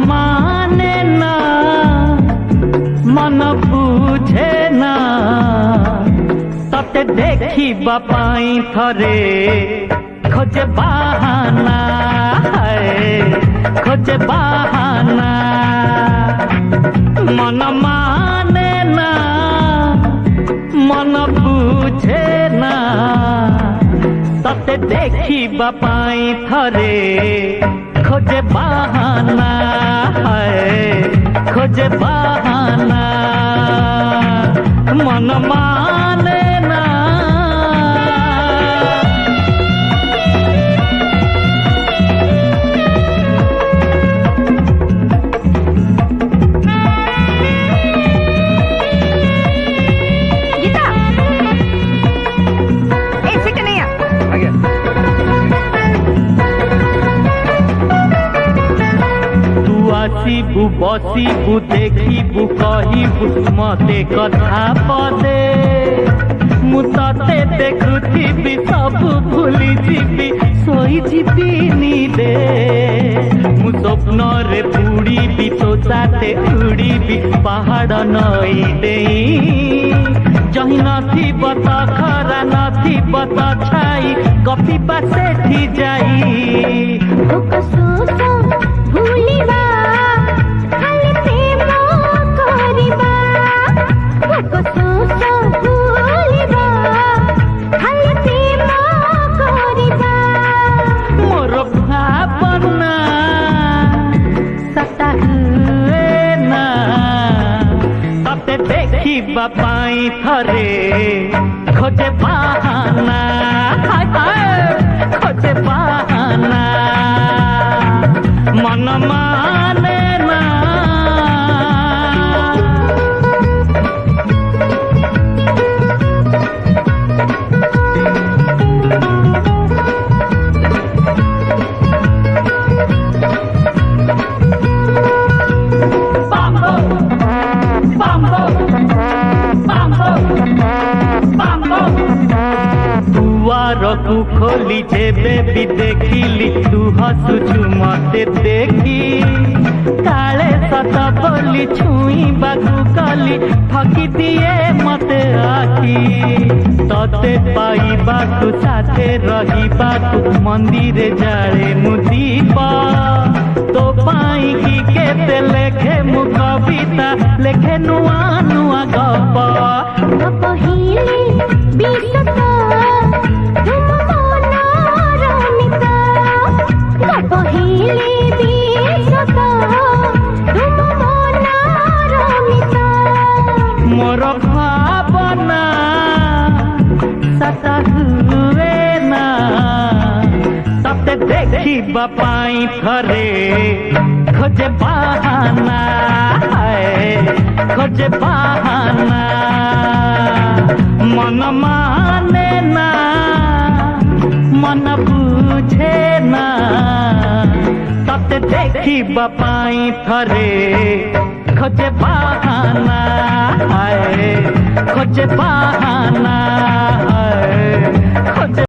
माने ना मन बुझे ना तते देखी बापाई थरे खोजे बहाना खोजे बहाना मन माने ना मन बुझे ना तते देखी बापाई थरे खोजे बहाना खोजे बहाना मन माने ना। आसीबु बसीबु देखिबु कहिबु मते कथा पदे मु तते देखुथिबि सब भूली जीबी सोई जीबिनी दे मु स्वप्न रे बुड़ीबि तो साथे उड़ीबि पहाड़ नई देई जही नथिब त खरा नथिब त छाई गपिबा सेठी जाई भूलिबा खाली प्रेम करिबा भूलिबा खाली प्रेम करिबा मोर भावना सता हुए ना तते देखिबा पाई थरे खोजे बहाना खोजे बहाना मन माने ना। Bambo, bambo, bambo, bambo। दुआर को खोली जेबे भी देखिली तू हसुचु मते देखी काले सत बोली छुई बागु कली ठकी दिए मते आखी तते पाइबा तू साथे रहिबा तू मंदिर जाले मुदीपा तो पाई की केते लेखे मु कविता लेखे नुआ नुआ गप पहिले बिसता मोर भावना सता हुए ना तते देखिबा पाई थरे खोजे बहाना खोजे बहाना मन माने ना मन बुझे ना तते देखिबा पाई थरे खोजे बहाना खोजे बहाना खोजे